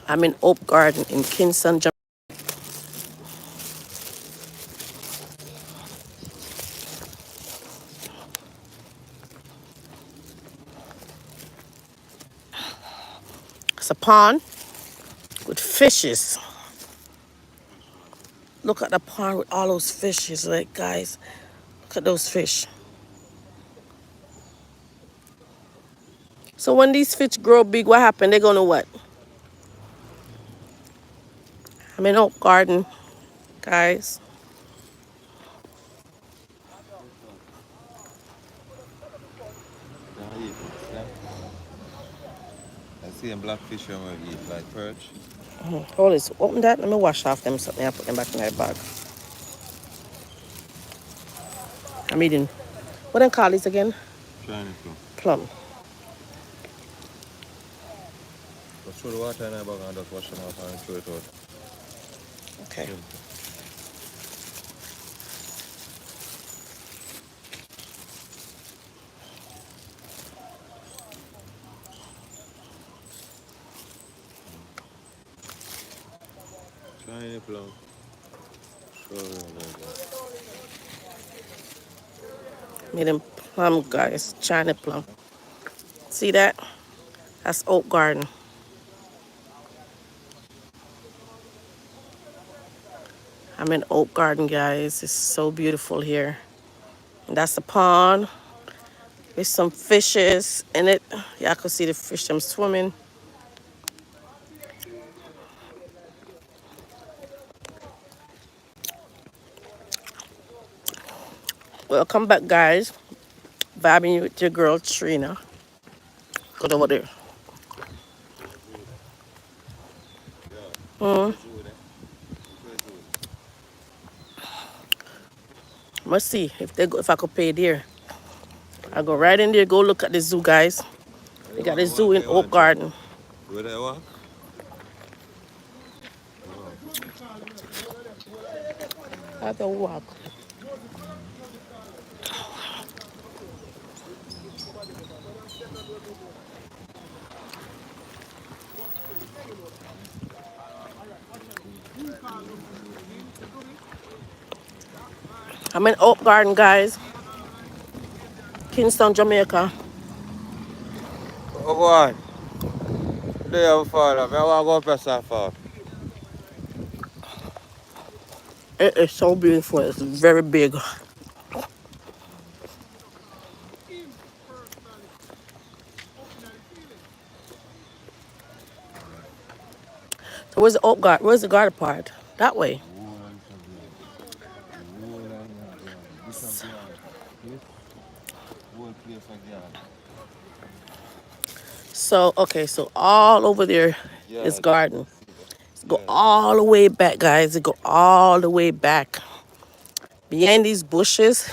I'm in Oak Garden in Kingston, Jamaica. It's a pond with fishes. Look at the pond with all those fishes, like guys. Look at those fish. So when these fish grow big, what happen? They're gonna what? I'm in Oak Garden, guys. Don't eat it, yeah? I see a blackfish when we eat, like perch. Hold this. Open that. Let me wash off them something. I put them back in my bag. I'm eating. What do they call these again? Trying it too. Plum. Just throw the water in my bag and just wash them off and throw it out. Okay. Simple. Trying it plum. Throw it in there. Made them plum, guys. China plum. See that? That's Oak Garden. I'm in Oak Garden, guys. It's so beautiful here. And that's the pond with some fishes in it. Y'all can see the fish them swimming. Welcome back, guys. Vibing with your girl Trina. Go over there. Yeah. Mm. It's good, eh? It's good. Let's see if I could pay there. I go right in there. Go look at the zoo, guys. They got the zoo in You Oak want check? Garden. Where they walk? Wow. I go walk. I'm in Oak Garden, guys. Kingston, Jamaica. Oh, go on. They have fallen. I want to go press that fall. It is so beautiful. It's very big. So where's the Oak Garden? Where's the garden part? That way. This is yard. This whole place of yard. So, okay, so all over there is Yeah, garden. see that. Go Yeah. all the way back, guys. It go all the way back. Behind these bushes,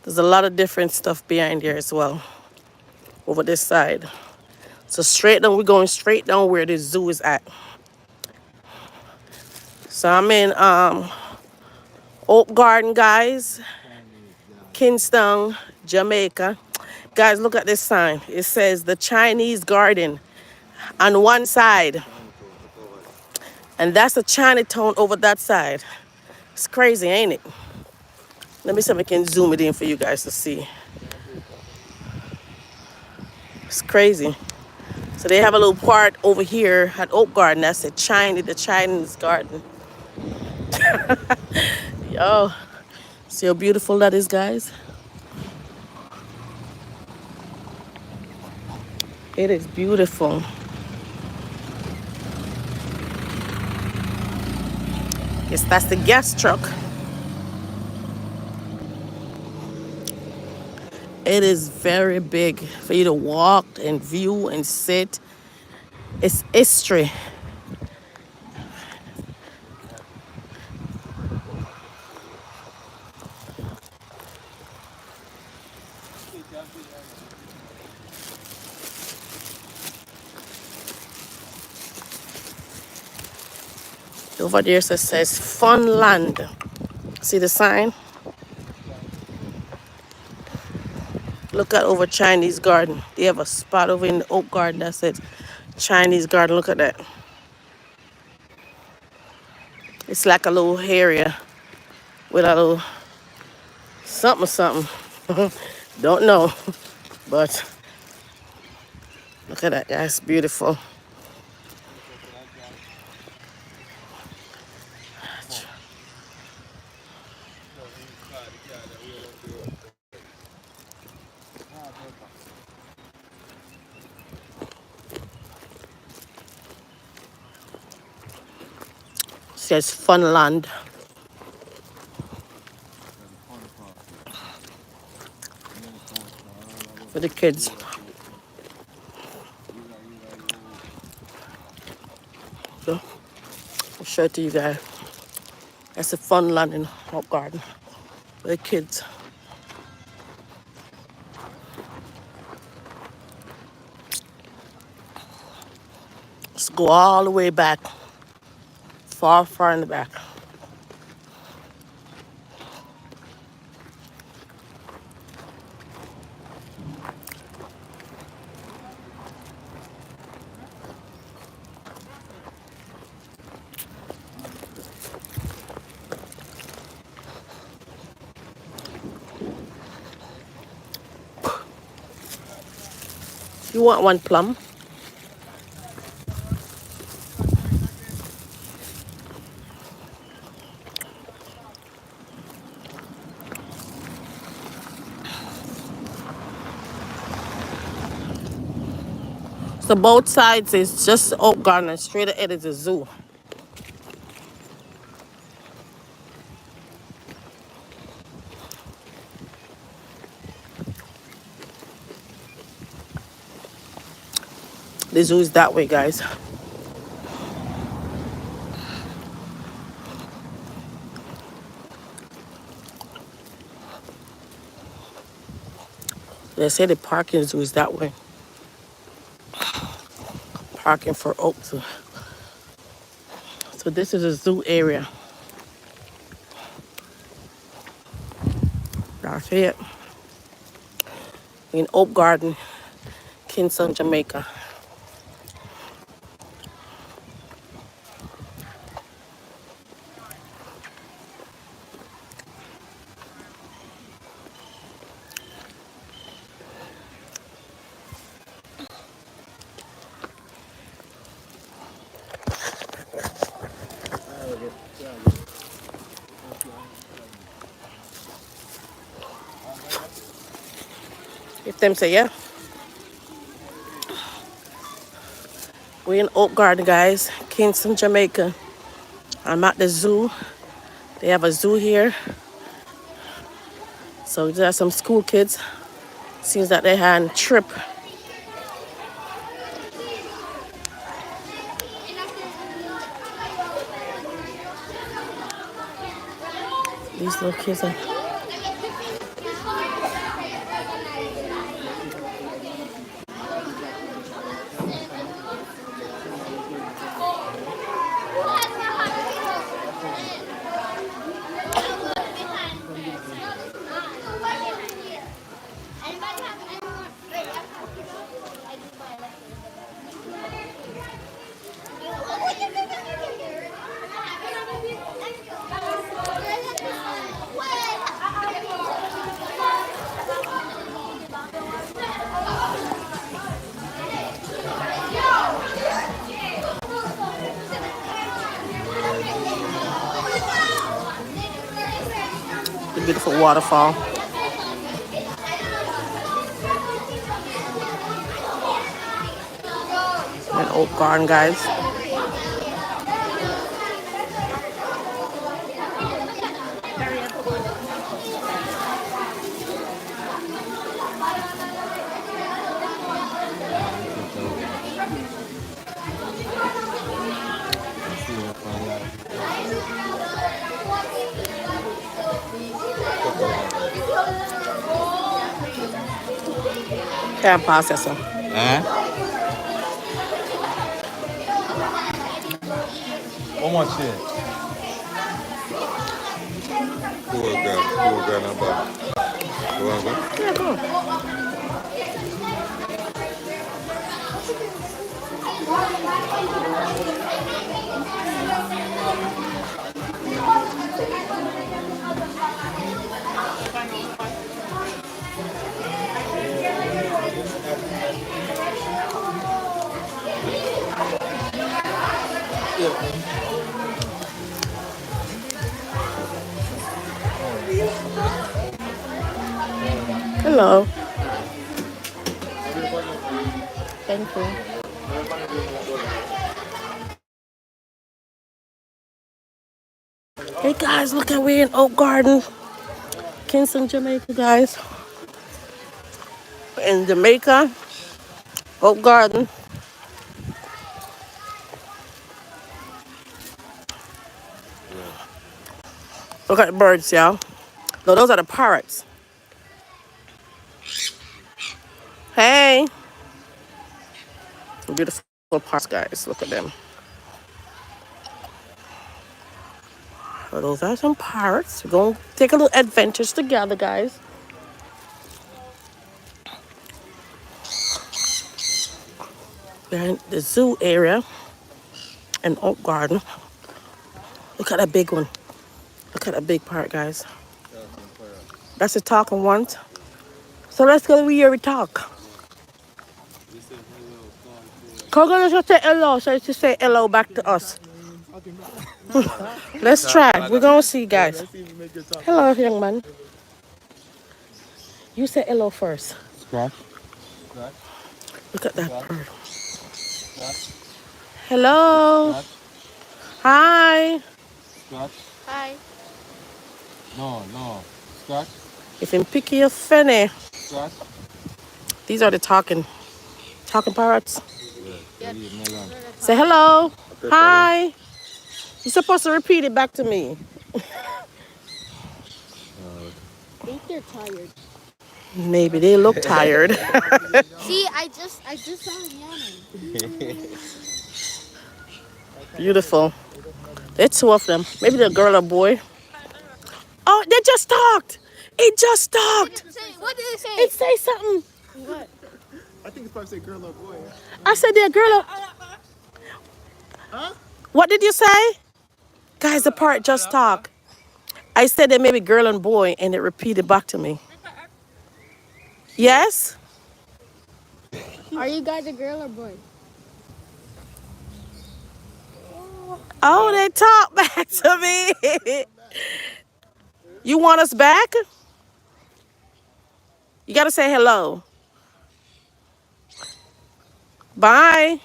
there's a lot of different stuff behind here as well. Over this side. So straight down, we're going straight down where the zoo is at. So I'm in Oak Garden, guys. Kingston, Jamaica. Guys, look at this sign. It says the Chinese Garden on one side. And that's the Chinatown over that side. It's crazy, ain't it? Let me see if I can zoom it in for you guys to see. It's crazy. So they have a little part over here at Oak Garden. That's the Chinese Garden. Yo, see how beautiful that is, guys? It is beautiful. Yes, that's the gas truck. It is very big for you to walk and view and sit. It's history. Over there so it says Fun Land. See the sign? Look at over Chinese Garden. They have a spot over in the Oak Garden that says Chinese Garden. Look at that. It's like a little area with a little something, something. Don't know, but look at that. That's beautiful. It says Funland for the kids. So I'll show it to you guys. That's a Funland in Hop Garden for the kids. Let's go all the way back, far, far in the back. You want one plum? So both sides is just Oak Garden and straight ahead is a zoo. The zoo is that way, guys. They say the parking zoo is that way. Parking for Oak Zoo. So this is a zoo area. That's it. In Oak Garden, Kingston, Jamaica. If them say yeah. We're in Oak Garden, guys. Kingston, Jamaica. I'm at the zoo. They have a zoo here. So there are some school kids. Seems that they had a trip. These little kids are... The beautiful waterfall. And Oak Garden, guys. Can't process them. How much here? Poor girl, about. You want to go? Yeah, go. Hello. Thank you. Hey guys, look at we're in Oak Garden, Kingston, Jamaica, guys. In Jamaica, Oak Garden. Look at the birds, y'all. No, those are the parrots. Hey, beautiful parrots, guys. Look at them. So those are some parrots. We're going to take a little adventures together, guys. We're in the zoo area in Oak Garden. Look at that big one. Look at that big parrot, guys. That's the talking one. So let's go over here and talk. Coco, let's say hello. So to say hello back to us. Let's try. We're going to see, guys. Hello, young man. You say hello first. Scratch. Look at that bird. Hello. Hi. Scratch. Hi. No. Scratch. If you pick your fanny. Scratch. These are the talking parrots. Yeah. Say hello. Hi. You're supposed to repeat it back to me. I think they're tired. Maybe they look tired. See, I just saw them yawning. Beautiful. There's two of them. Maybe the girl or boy. Oh, they just talked. It just talked. What did it say? It say something. What? I think it's probably say girl or boy. I said they're girl or... Huh? What did you say? Guys, the part just talk. I said that maybe girl and boy, and it repeated back to me. Yes? Are you guys a girl or boy? Oh, they talk back to me. You want us back? You got to say hello. Bye.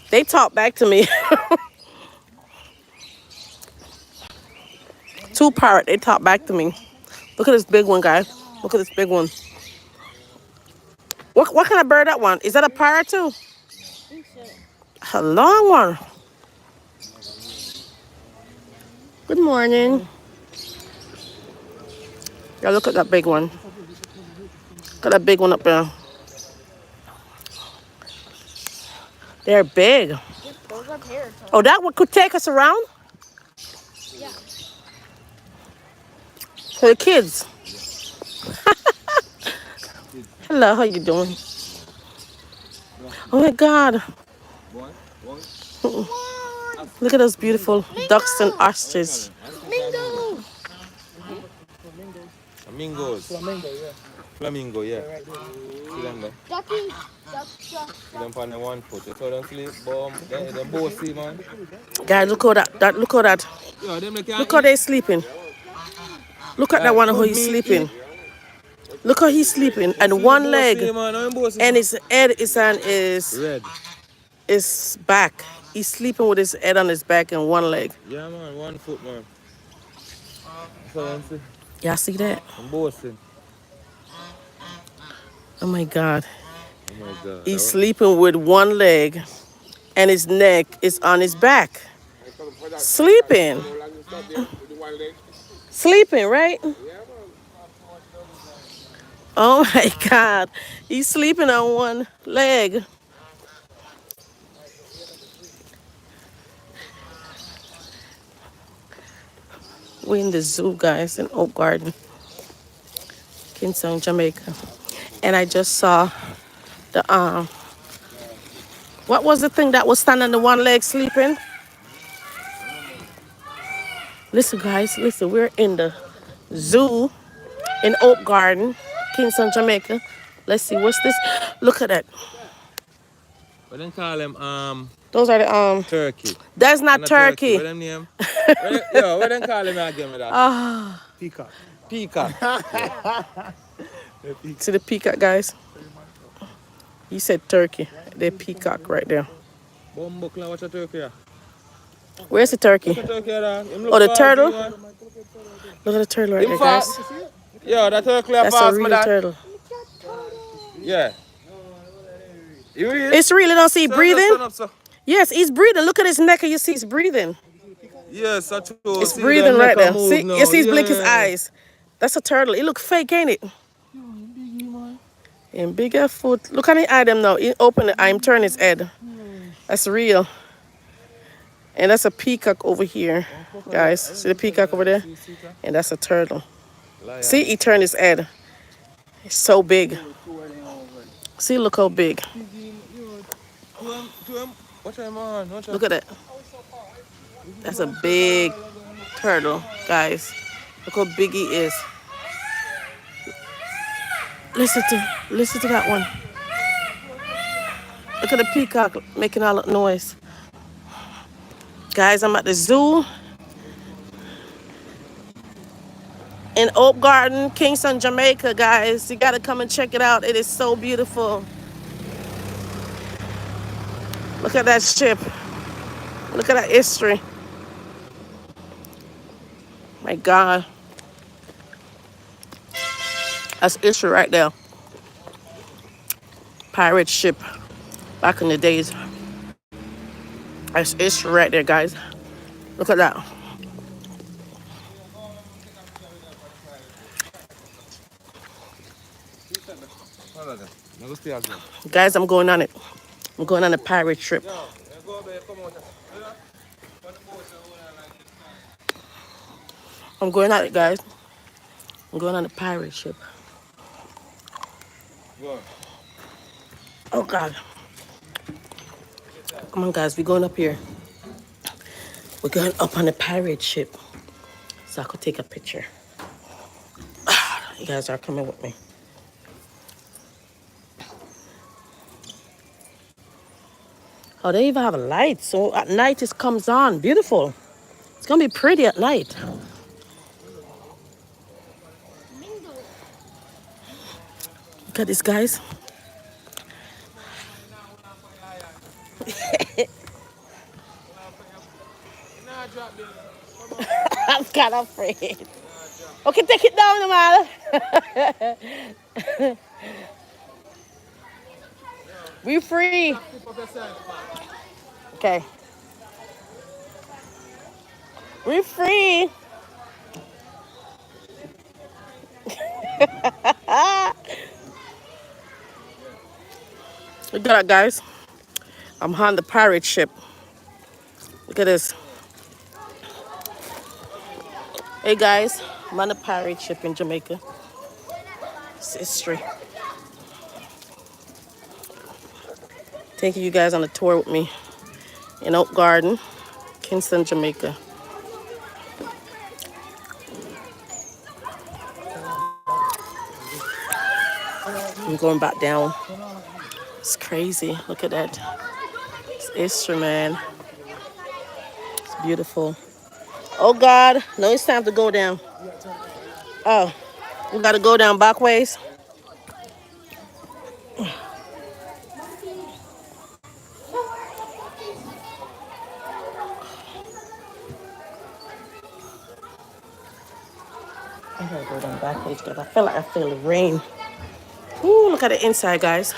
They talk back to me. Two parrot, they talk back to me. Look at this big one, guys. Look at this big one. What kind of bird that one? Is that a parrot too? I think so. A long one. Good morning. Yeah, look at that big one. Look at that big one up there. They're big. Yep, those are parrots. Oh, that one could take us around? Yeah. For the kids. Hello, how you doing? Oh my God. Look at those beautiful ducks and ostriches. Mingo. Flamingos. Flamingo, yeah. Flamingo, yeah. See them there? Ducky. See them on the 1 foot. You saw them sleep, boom. Them both see, man. Guys, look how look how that. Yeah, them they can't Look how eat. they sleeping. Look at that one how he's sleeping. Look how he's sleeping. And See one them both leg see, man. Them both see, and man. his head is on Red. his back. He's sleeping with his head on his back and one leg. Yeah, man. 1 foot, man. So them see. Y'all see that? Them both see. Oh my God. Oh my God. He's sleeping with one leg and his neck is on his back. Sleeping. Sleeping, right? Oh my God. He's sleeping on one leg. We're in the zoo, guys, in Oak Garden, Kingston, Jamaica. And I just saw the what was the thing that was standing on the one leg sleeping? Listen, guys, listen, we're in the zoo in Oak Garden, Kingston, Jamaica. Let's see, what's this? Look at that. What them call them? Those are the Turkey. That's And not a turkey. What turkey. them name? Yo, what them call them again with that? Ah, Peacock. Peacock. see the peacock, guys. He said turkey. The peacock right there. Bumbukla, watch a turkey. Yeah. Where's the Look turkey? at turkey there. Him Oh, look the fast, turtle. man. Look at the turtle right Him there, guys. fast. Yo, that turkey are That's a fast, my real dad. turtle. Yeah. You real? It's real. You don't see Stand up, breathing? stand up, sir. Yes, he's breathing. Look at his neck and you see he's breathing. Yes, that's true. It's See, the breathing neck right a there. move See, you now. see he's blink his Yeah. eyes. That's a turtle. It look fake, ain't it? And bigger foot. Look at the eye them now. He open the eye, him turn his head. That's real. And that's a peacock over here, guys. See the peacock over there? And that's a turtle. See, he turned his head. It's so big. See, look how big. Watch him on. Look at that. That's a big turtle, guys. Look how big he is. Listen to that one. Look at the peacock making all that noise. Guys, I'm at the zoo in Oak Garden, Kingston, Jamaica, guys. You gotta come and check it out. It is so beautiful. Look at that ship. Look at that history. My God. That's history right there. Pirate ship back in the days. That's history right there, guys. Look at that. Guys, I'm going on it. I'm going on a pirate trip. I'm going on it, guys. I'm going on a pirate ship. Oh, God. Come on, guys. We're going up here. We're going up on a pirate ship. So I could take a picture. You guys are coming with me. Oh, they even have a light. So at night it comes on. Beautiful. It's going to be pretty at night. Look at this, guys. I'm kind of afraid. Okay, take it down, man. We free. Okay. We free. Look at that, guys. I'm on the pirate ship. Look at this. Hey, guys. I'm on the pirate ship in Jamaica. It's history. Taking you guys on a tour with me in Oak Garden, Kingston, Jamaica. I'm going back down. It's crazy. Look at that. It's history, man. It's beautiful. Oh, God. No, it's time to go down. Oh, we got to go down back ways. I gotta go down back ways because I feel like I feel the rain. Ooh, look at the inside, guys.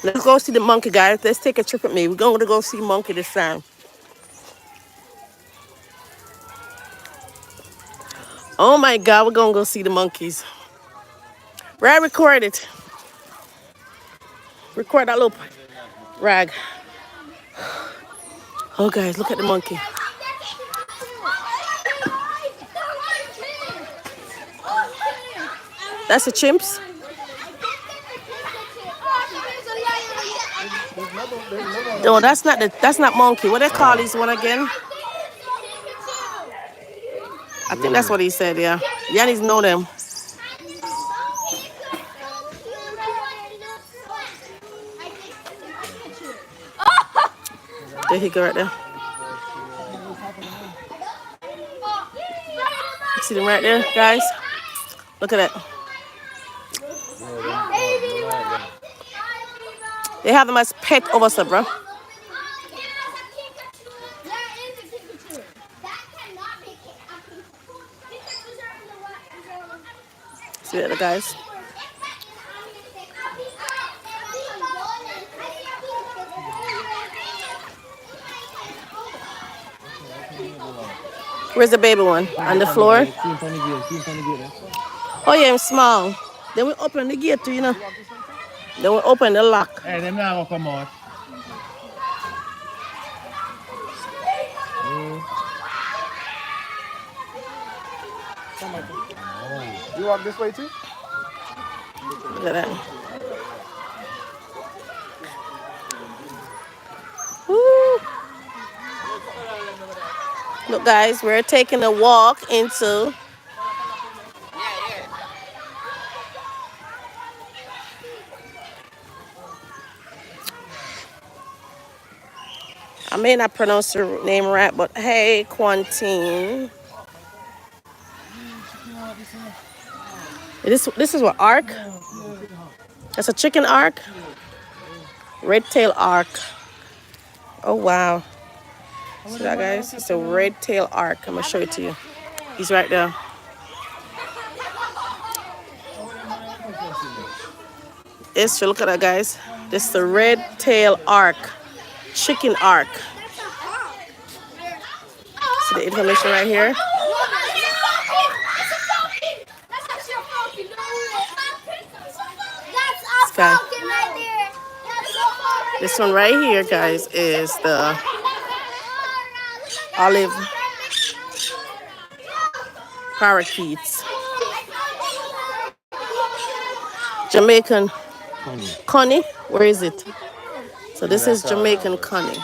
Let's go see the monkey, guys. Let's take a trip with me. We're going to go see monkey this time. Oh my God, we're going to go see the monkeys. Rag, record it. Record that little rag. Oh, guys, look at the monkey. That's the chimps? No, that's not monkey. What they call this one again? I think that's what he said, yeah. Yanni's know them. There he go right there. You see them right there, guys? Look at that. They have them as pet over there, bro. See that, guys? Where's the baby one? On the floor? Oh, yeah, I'm small. Then we open the gate too, you know. Then we open the lock. Hey, them now will come out. You walk this way too? Look at that. Woo. Look, guys, we're taking a walk into I may not pronounce your name right, but hey, Quantine. This is what arc? That's a chicken arc? Red tail arc. Oh, wow. See that, guys? It's a red tail arc. I'm going to show it to you. He's right there. Yes, look at that, guys. This is the red tail arc. Chicken arc. See the information right here? This one right here, guys, is the olive parakeets. Jamaican coney. Where is it? So this is Jamaican coney.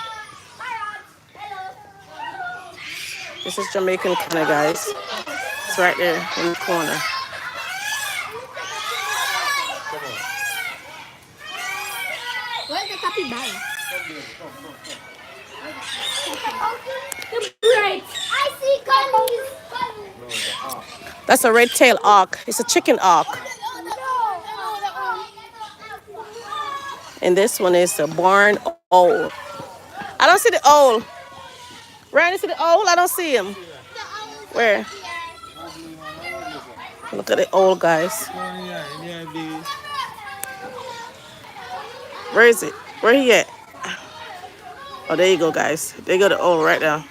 This is Jamaican coney, guys. It's right there in the corner. Where's the capybara? I see bunnies. That's a red tail auk. It's a chicken auk. And this one is the barn owl. I don't see the owl. Ryan, you see the owl? I don't see him. Where? Look at the owl, guys. Where is it? Where he at? Oh, there you go, guys. There you go, the owl right there.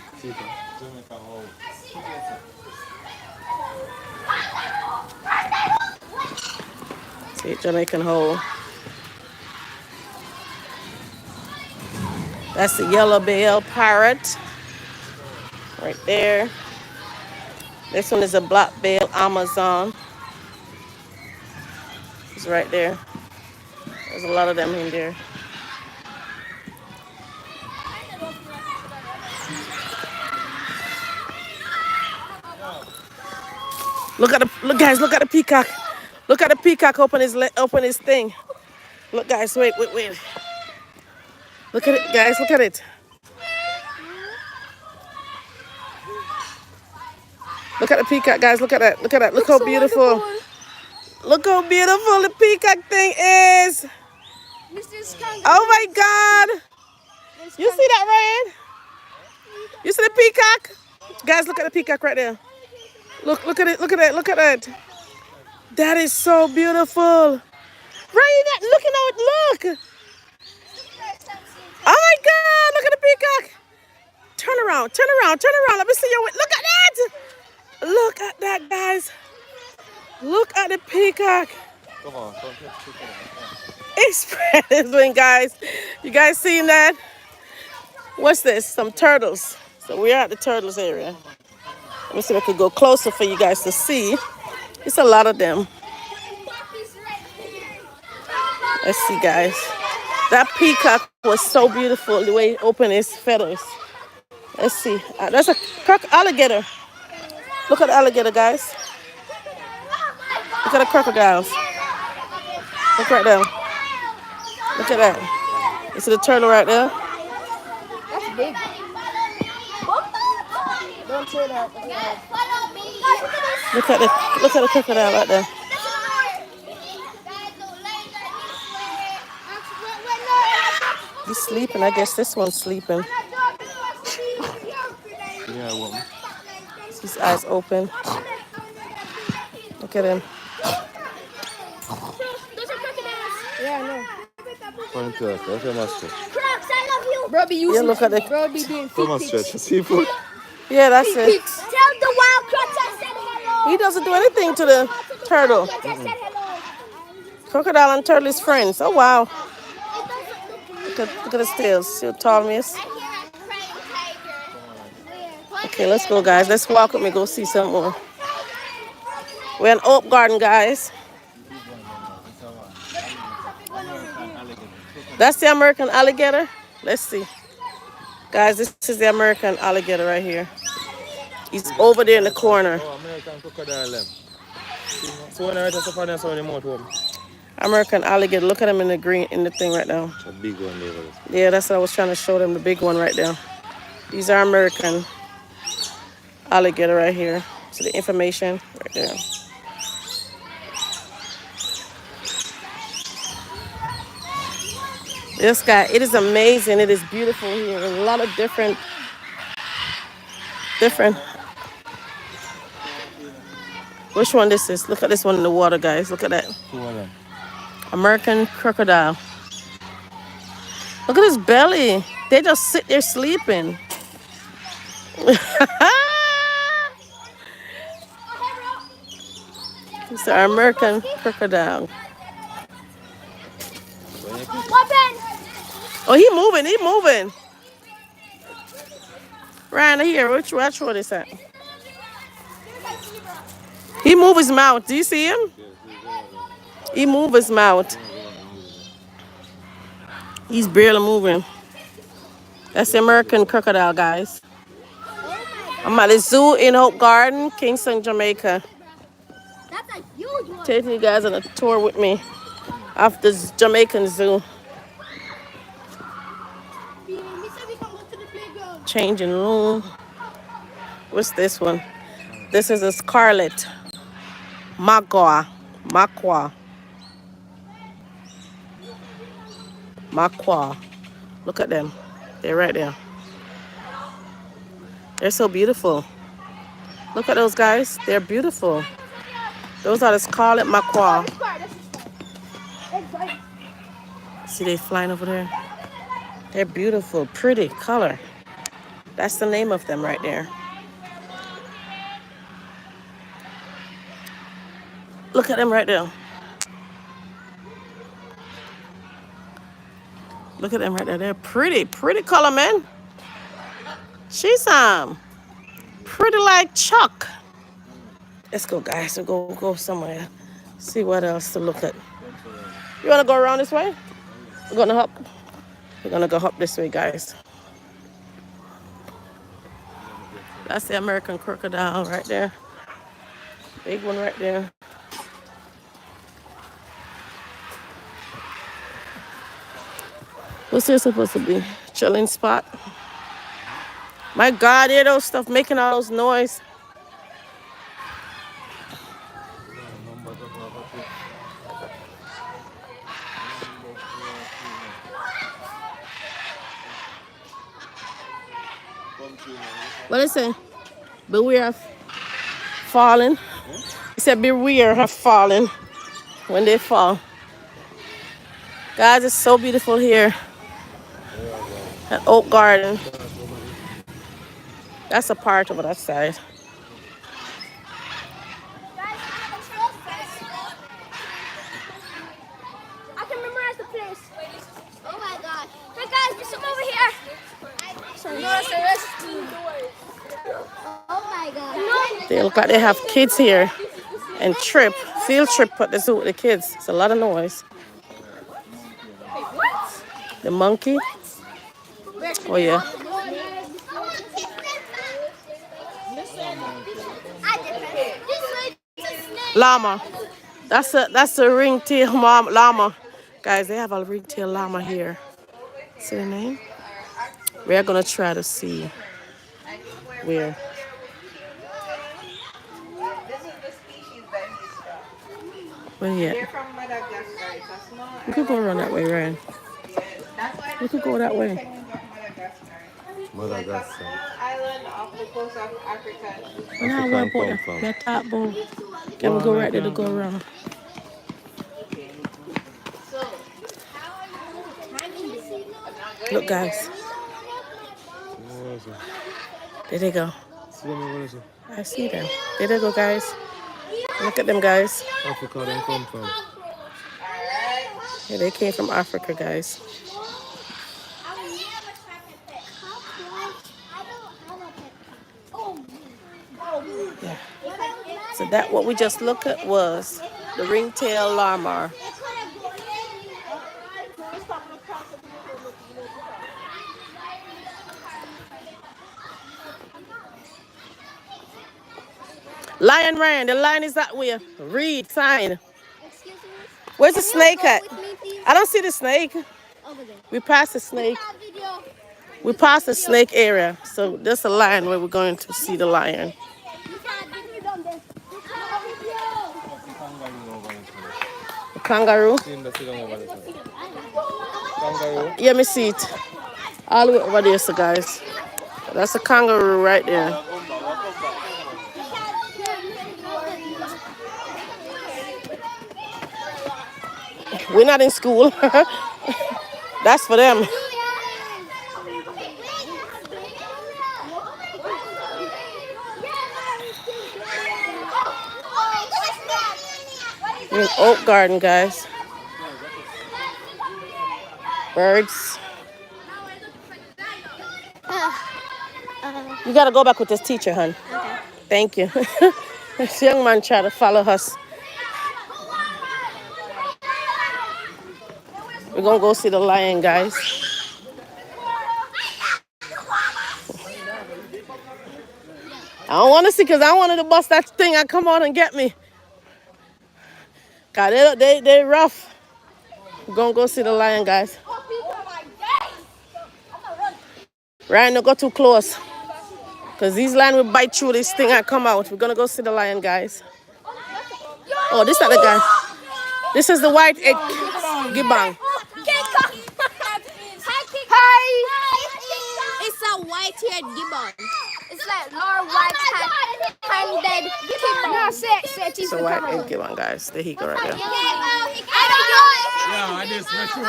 See, Jamaican hole. That's the yellow-billed parrot. Right there. This one is a black-billed Amazon. It's right there. There's a lot of them in there. Look, guys, look at the peacock. Look at the peacock open his thing. Look, guys, wait. Look at it, guys, look at it. Look at the peacock, guys, look at that. Look how beautiful. Look how beautiful the peacock thing is. Oh my God. You see that, Ryan? You see the peacock? Guys, look at the peacock right there. Look at it, look at that. That is so beautiful. Ryan, look at how it look. Oh my God, look at the peacock. Turn around. Let me see your way. Look at that. Look at that, guys. Look at the peacock. Come on. It's spreading, guys. You guys seen that? What's this? Some turtles. So we're at the turtles area. Let me see if I could go closer for you guys to see. It's a lot of them. Let's see, guys. That peacock was so beautiful, the way he opened his feathers. Let's see. That's a alligator. Look at the alligator, guys. Look at the crocodiles. Look right there. Look at that. You see the turtle right there? That's big. Don't say that. Look at the crocodile right there. He's sleeping. I guess this one's sleeping. Yeah, woman. His eyes open. Look at him. Yeah, I know. Fantastic. That's your master. Crocs, I love you. Bro, be Yeah, using look at it. Bro, be doing feet Come on, pics. stretch. Seafood. Yeah, that's Feet it. pics. Tell the wild crocs I said hello. He doesn't do anything to the turtle. I said hello. Crocodile and turtle is friends. Oh wow. Look at his tails. See how tall he is? Okay, let's go, guys. Let's walk with me. Go see some more. We're in Oak Garden, guys. That's the American alligator. Let's see. Guys, this is the American alligator right here. He's over there in the corner. Oh, American crocodile. So when I write up on this one, the mouth open. American alligator. Look at him in the green in the thing right now. A big one there. Yeah, that's what I was trying to show them, the big one right there. These are American alligator right here. So the information right there. This guy, it is amazing. It is beautiful here. A lot of different. Which one this is? Look at this one in the water, guys. Look at that. Two of them. American crocodile. Look at his belly. They just sit there sleeping. It's our American crocodile. Oh, he moving. Right here, which one is that? He move his mouth. Do you see him? He move his mouth. He's barely moving. That's the American crocodile, guys. I'm at the zoo in Hope Garden, Kingston, Jamaica. That's a huge one. Taking you guys on a tour with me of the Jamaican zoo. He said we can go to the playground. Changing room. What's this one? This is a scarlet Makwa. Look at them. They're right there. They're so beautiful. Look at those guys. They're beautiful. Those are the scarlet Makwa. See they flying over there? They're beautiful, pretty color. That's the name of them right there. Look at them right there. Look at them right there. They're pretty color, man. She's pretty like Chuck. Let's go, guys. We'll go somewhere. See what else to look at. You wanna go around this way? We're gonna hop. We're gonna go up this way, guys. That's the American crocodile right there. Big one right there. What's this supposed to be? Chilling spot. My God, hear those stuff making all those noise. What is it? Beware of falling. He said beware of falling when they fall. Guys, it's so beautiful here at Oak Garden. That's a part of that side. I can memorize the place. Oh my God. Hey guys, there's some over here. Oh my God. No. They look like they have kids here and field trip at the zoo with the kids. It's a lot of noise. What? The monkey. Oh yeah. I Llama. That's a ringtail llama. Guys, they have a ringtail llama here. See the name? We're gonna try to see where. Where yet? They're from Madagascar. It's a small we could go around that way, Ryan. We could go that way. Madagascar. Island off the coast of Africa. Now African where about come that? from. That top bow. Can we go right there to go around? Look, guys. There they go. I see them. There they go, guys. Look at them, guys. Africa they come from. Yeah, they came from Africa, guys. Yeah. So that what we just looked at was the ringtail llama. Lion Ryan, the lion is that way. Read, sign. Excuse me. Where's the Can you snake go at? with me, please? I don't see the snake. Over there. We passed the snake. That video. We passed the snake area. So there's a lion where we're going to see the lion. The kangaroo. Kangaroo. Yeah, me see it. All the way over there, so guys. That's a kangaroo right there. We're not in school. That's for them. We're in Oak Garden, guys. Birds. You gotta go back with this teacher, hon. Okay. Thank you. This young man tried to follow us. We're gonna go see the lion, guys. I don't want to see because I wanted to bust that thing and come out and get me. God, they rough. We're gonna go see the lion, guys. Ryan, don't go too close. Because these lions will bite through this thing and come out. We're gonna go see the lion, guys. Oh, this is not the guy. This is the white egg gibbon. Hi. It's a white-haired gibbon. It's like more white-handed gibbon. No, say It's a white egg gibbon, guys. There he go right there. I don't know. Yeah, I just make sure.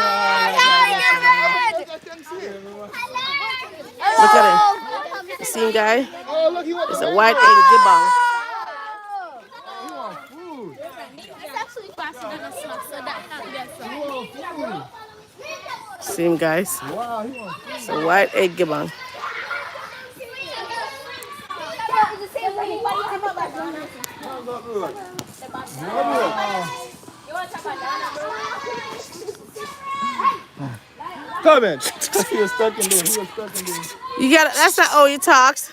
Look at him. You see him, guy? It's a white egg gibbon. It's actually faster than a sloth, so that can't be a sloth. See him, guys? It's a white egg gibbon. Come in. He was stuck in there. You got it. That's not how he talks.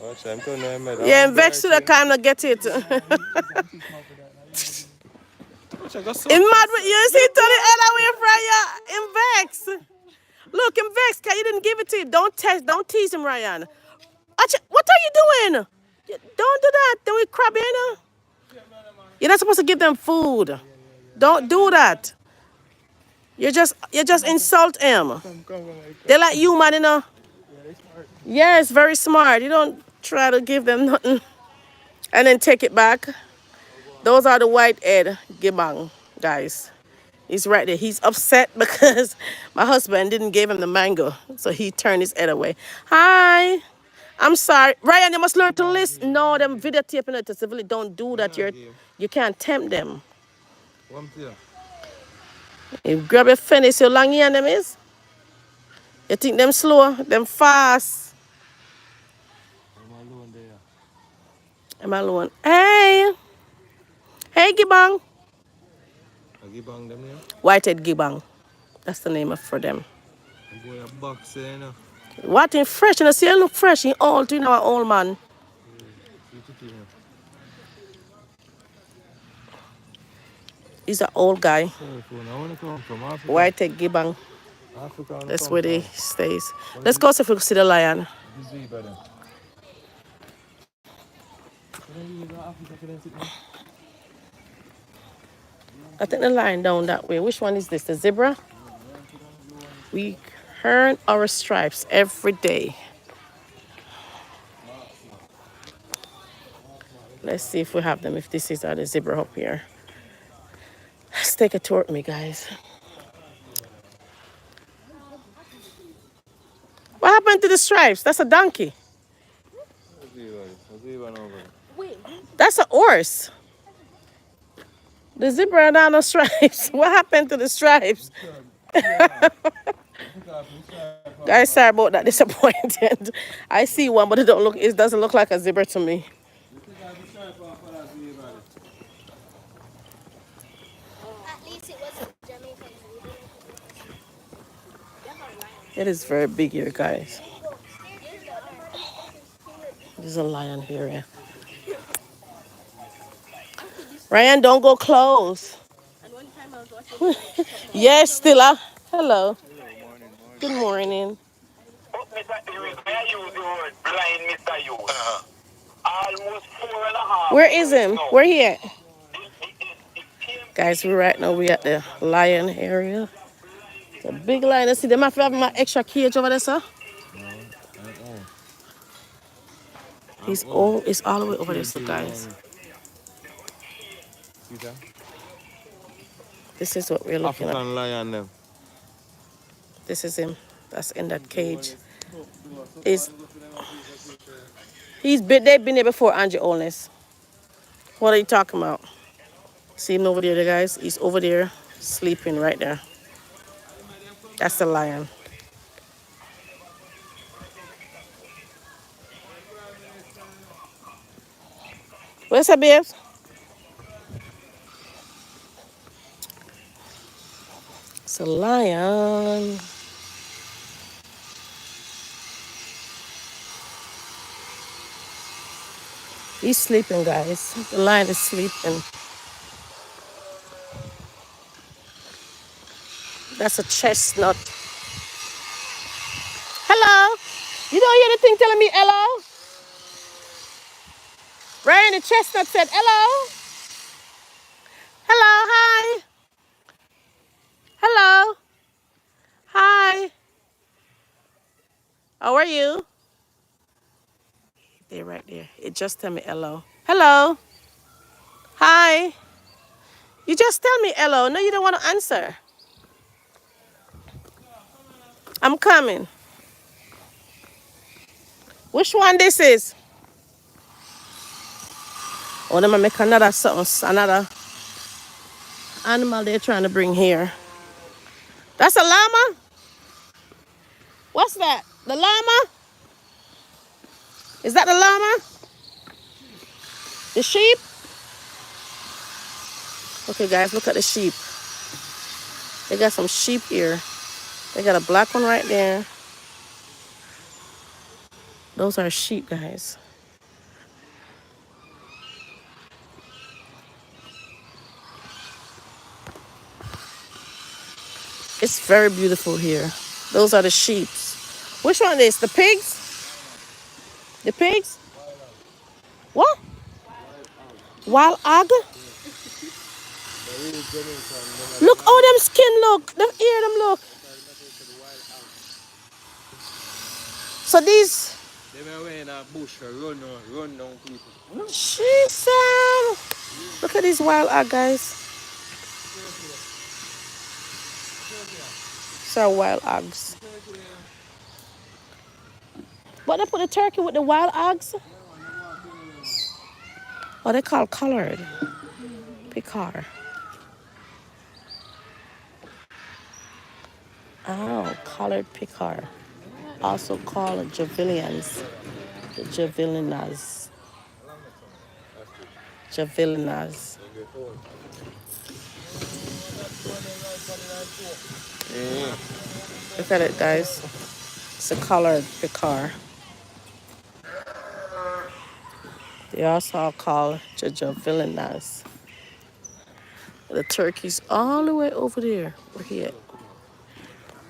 Watch, I'm telling you, Yeah, and vex to the time to get it. In mad with you, see, to the other way from you. In vex. Look, in vex, cause you didn't give it to him. Don't tease him, Ryan. What are you doing? Don't do that. Then we crab in. You're not supposed to give them food. Don't do that. You just insult him. They're like you, man, you know. Yes, very smart. You don't try to give them nothing and then take it back. Those are the white-head gibbon, guys. He's right there. He's upset because my husband didn't give him the mango, so he turned his head away. Hi. I'm sorry. Ryan, you must learn to listen. No, them videotaping it. So really don't do that. You can't tempt them. You grab your finish, your long ear them is. You think them slow, them fast. I'm alone. Hey. Hey, Gibbon. Whitehead Gibbon. That's the name for them. What in fresh? You know, see, you look fresh. You all doing our old man. He's an old guy. Telephone. I want to come from Africa. White Gibang. Africa, I want to That's come where he from. stays. What is Let's it? go see if we can see the lion. The zebra then. Can I use Africa? Can I sit now? I think the lion down that way. Which one is this? The zebra? We earn our stripes every day. Let's see if we have them. If this is the zebra up here. Let's take a tour with me, guys. What happened to the stripes? That's a donkey. A zebra over there. That's a horse. The zebra are down the stripes. What happened to the stripes? Guys, sorry about that disappointed. I see one, but it doesn't look like a zebra to me. At least it wasn't Jamaican. It is very big here, guys. There's a lion here. Yeah. Ryan, don't go close. Yes, Stella. Hello. Good morning. Blind Mr. Youth. Almost 4.5. Where is him? No. Where he at? It came to Guys, we at the lion area. It's a big lion. See, they might have my extra cage over there, sir. He's all the way over there, so guys. See that? This is what we're looking at. African lion them. This is him. That's in that cage. They've been there before, Angie Olness. What are you talking about? See him over there, guys? He's over there sleeping right there. That's the lion. Where's her babes? It's a lion. He's sleeping, guys. The lion is sleeping. That's a chestnut. Hello? You don't hear the thing telling me hello? Ryan, the chestnut said hello? Hello, hi. Hello. Hi. How are you? They're right there. It just tell me hello. Hello. Hi. You just tell me hello. No, you don't want to answer. I'm coming. Which one this is? Oh, them make another something, another animal they're trying to bring here. That's a llama? What's that? The llama? Is that the llama? The sheep? Okay, guys, look at the sheep. They got some sheep here. They got a black one right there. Those are sheep, guys. It's very beautiful here. Those are the sheep. Which one is the pigs? The pigs? What? Wild hog? Look how them skin look. Them ear them look. So these. They were wearing a bush for run down people. Jesus. Look at these wild hog, guys. These are wild hogs. What they put the turkey with the wild hogs? Oh, they call colored. Picar. Oh, colored picar. Also called javilians. The javilinas. Javilinas. Look at it, guys. It's a colored picar. They also are called javilinas. The turkey's all the way over there. Where he at?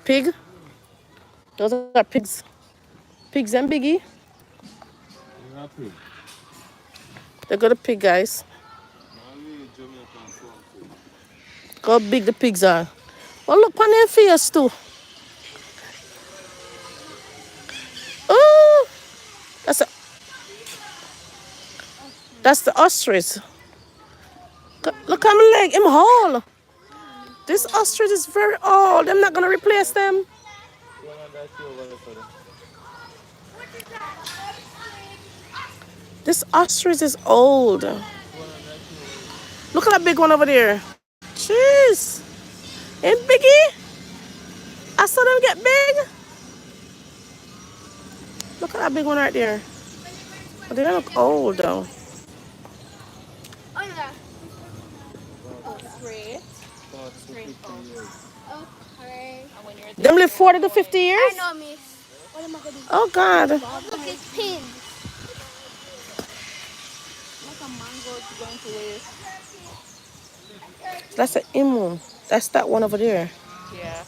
Pig? Those are pigs. Pigs and Biggie. They got a pig, guys. Look how big the pigs are. Oh, look on their face too. Oh, that's a, that's the ostrich. Look at my leg, him whole. This ostrich is very old. I'm not gonna replace them. This ostrich is old. Look at that big one over there. Jeez. And Biggie, I saw them get big. Look at that big one right there. But they look old though. Oh, yeah. Straight. Straight forward. Okay. And when you're Them there, live 40 to 50 I years? know, miss. What am I going to do? Oh God. Look, it's pins. Like a mango is going to waste. That's an emu. That's that one over there. Yeah,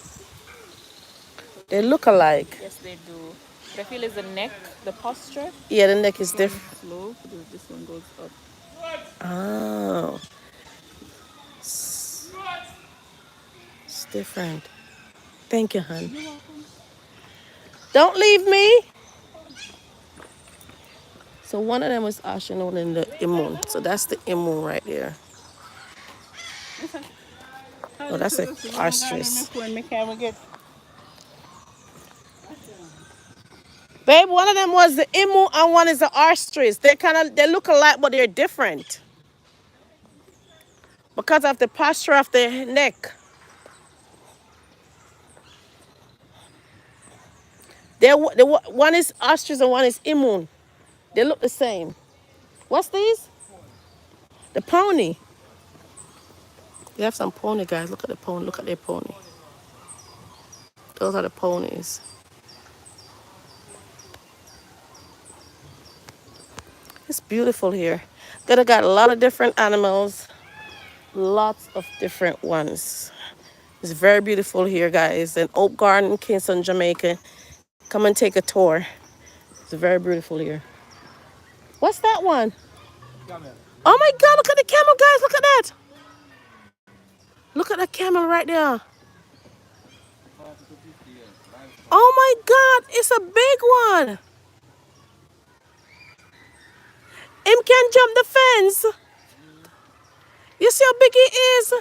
They look alike. yes they do. But I feel it's the neck, the posture. Yeah, the neck is This one different. is slow, this one goes up. Oh. It's different. Thank you, hon. Don't leave me. So one of them is Ashen in the immune. So that's the immune right there. Oh, that's a ostrich. Babe, one of them was the emu and one is the ostrich. They look alike, but they're different. Because of the posture of their neck. One is ostrich and one is emu. They look the same. What's these? The pony. They have some pony, guys. Look at the pony. Look at their pony. Those are the ponies. It's beautiful here. They got a lot of different animals. Lots of different ones. It's very beautiful here, guys. In Oak Garden, Kingston, Jamaica. Come and take a tour. It's very beautiful here. What's that one? Oh my God, look at the camel, guys. Look at that. Look at the camel right there. Oh my God, it's a big one. Him can jump the fence. You see how big he is?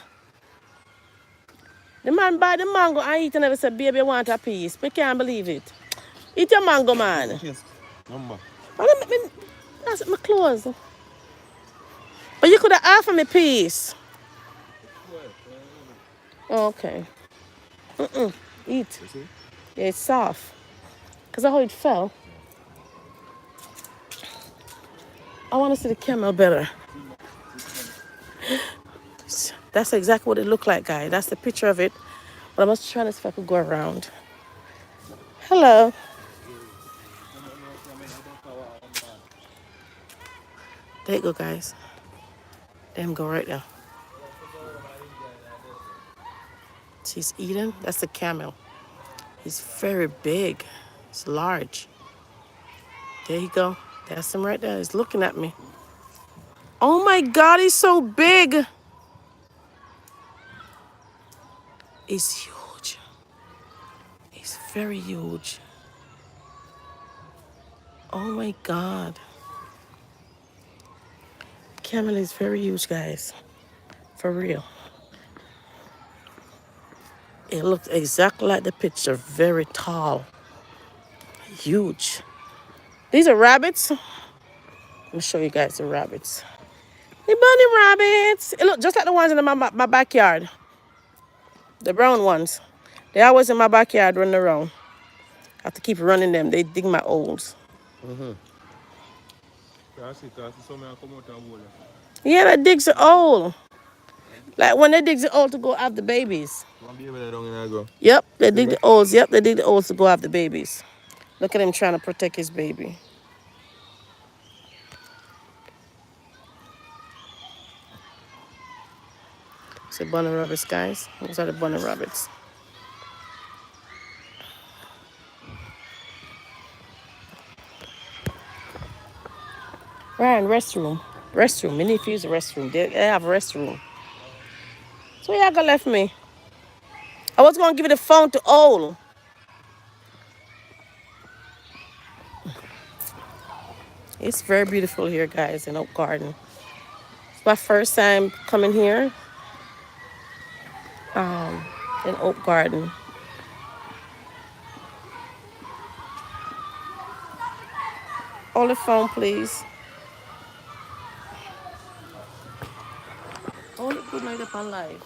The man buy the mango and eat and never said, baby, I want a piece. We can't believe it. Eat your mango, man. Yes. Number. That's my clothes. But you could have offered me a piece. Okay. Eat. Yeah, it's soft. Because of how it fell. I want to see the camel better. That's exactly what it looked like, guys. That's the picture of it. But I was trying to see if I could go around. Hello. There you go, guys. Them go right there. She's eating. That's the camel. He's very big. It's large. There you go. That's him right there. He's looking at me. Oh my God, he's so big. He's huge. He's very huge. Oh my God. Camel is very huge, guys. For real. It looks exactly like the picture. Very tall. Huge. These are rabbits. Let me show you guys the rabbits. The bunny rabbits. It look just like the ones in my backyard. The brown ones. They're always in my backyard running around. I have to keep running them. They dig my holes. Yeah, that digs the hole. Like when they dig the hole to go have the babies. Yep, they dig the holes. Yep, they dig the holes to go have the babies. Look at him trying to protect his baby. See bunny rabbits, guys. Those are the bunny rabbits. Ryan, restroom. Restroom. We need to use the restroom. They have a restroom. So y'all gonna left me. I was gonna give you the phone to Ole. It's very beautiful here, guys, in Oak Garden. It's my first time coming here in Oak Garden. Hold the phone, please. Hold it good night up on live.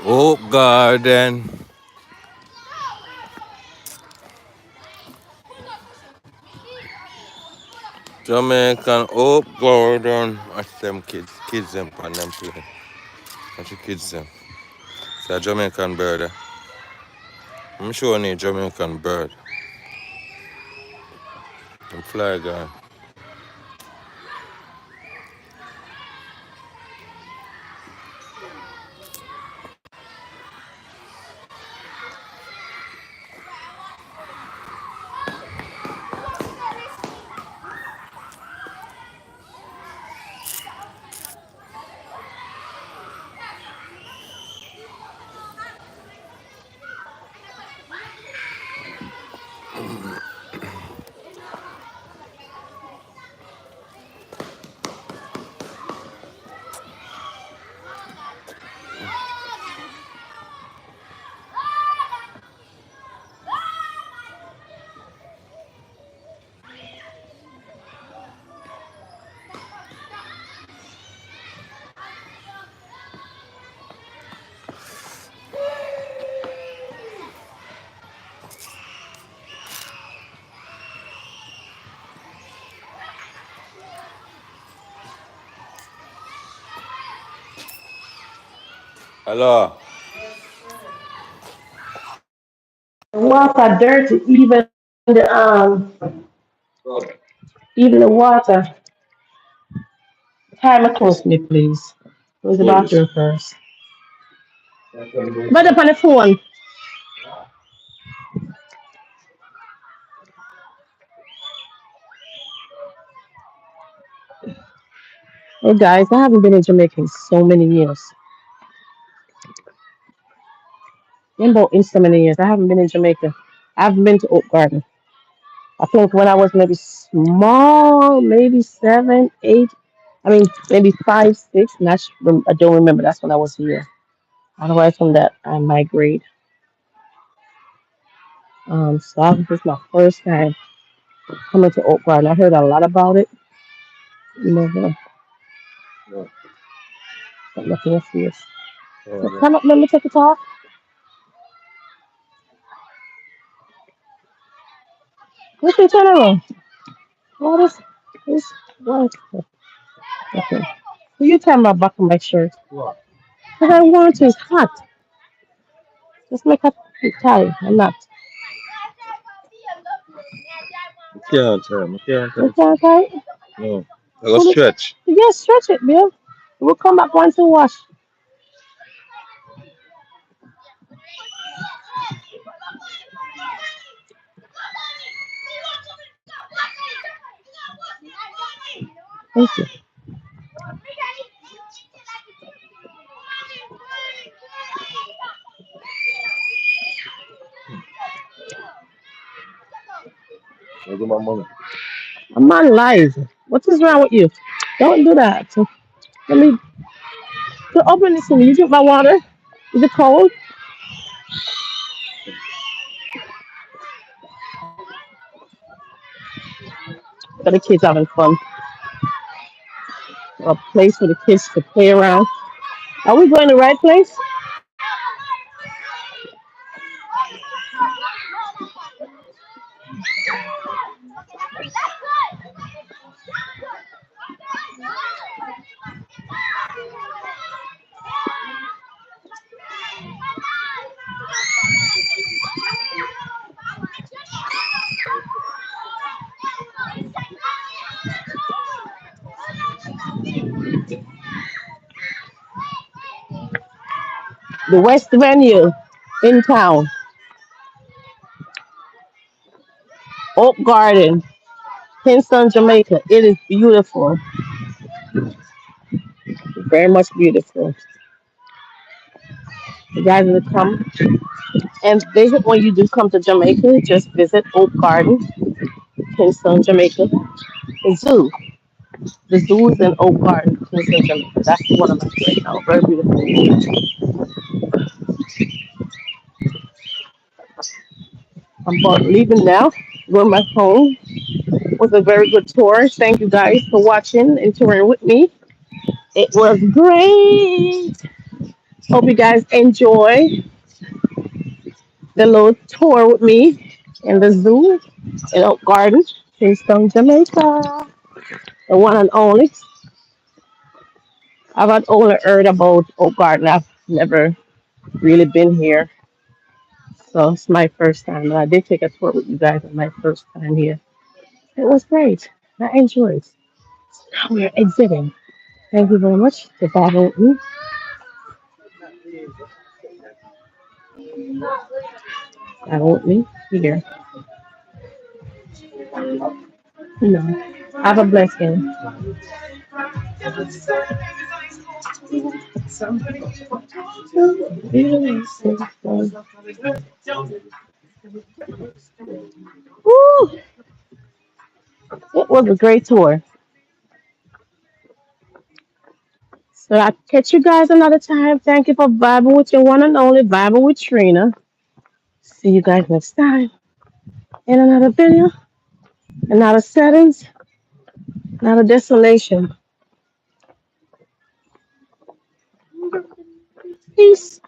Oak Garden. Jamaican Oak Garden. Watch them kids. Kids them on them play. Watch the kids them. It's a Jamaican bird. I'm sure I need Jamaican bird. And fly guy. Hello. The water dirty, even the water. Time close me, please. Go to the bathroom first. But up on the phone. Hey guys, I haven't been in Jamaica in so many years. In about in so many years, I haven't been in Jamaica. I've been to Oak Garden. I think when I was maybe small, maybe 7, 8. I mean, maybe 5, 6. I don't remember. That's when I was here. Otherwise, from that, I migrate. This is my first time coming to Oak Garden. I heard a lot about it. You know, but nothing else here. So come up, let me take a talk. What's your turn around? What is this? What? Okay. So you tie my back of my shirt. Because I want to. It's hot. Just make a tie. I'm not. Can't turn. Can't You turn. can't tie it? No. I go stretch. Yeah, stretch it, Bill. We'll come back once to wash. Thank you. Where's my money? I'm not live. What is wrong with you? Don't do that. So, let me open this to me. You drink my water? Is it cold? For the kids having fun. A place for the kids to play around. Are we going to the right place? The West Venue in town, Oak Garden, Kingston, Jamaica. It is beautiful, very much beautiful. You guys will come and visit when you do come to Jamaica. Just visit Oak Garden, Kingston, Jamaica. The zoo. The zoo is in Oak Garden, Kingston, Jamaica. That's one of my favorite towns. Very beautiful. I'm about leaving now. Going back home. It was a very good tour. Thank you guys for watching and touring with me. It was great. Hope you guys enjoy the little tour with me in the zoo in Oak Garden, Kingston, Jamaica. The one and only. I've had only heard about Oak Garden. I've never really been here. So it's my first time. But I did take a tour with you guys on my first time here. It was great. I enjoyed. Now we're exiting. Thank you very much for having me. Having me here. No. Have a blessed day. Woo! It was a great tour. So I'll catch you guys another time. Thank you for vibing with your one and only vibing with Trina. See you guys next time in another video, another settings, another desolation. Peace.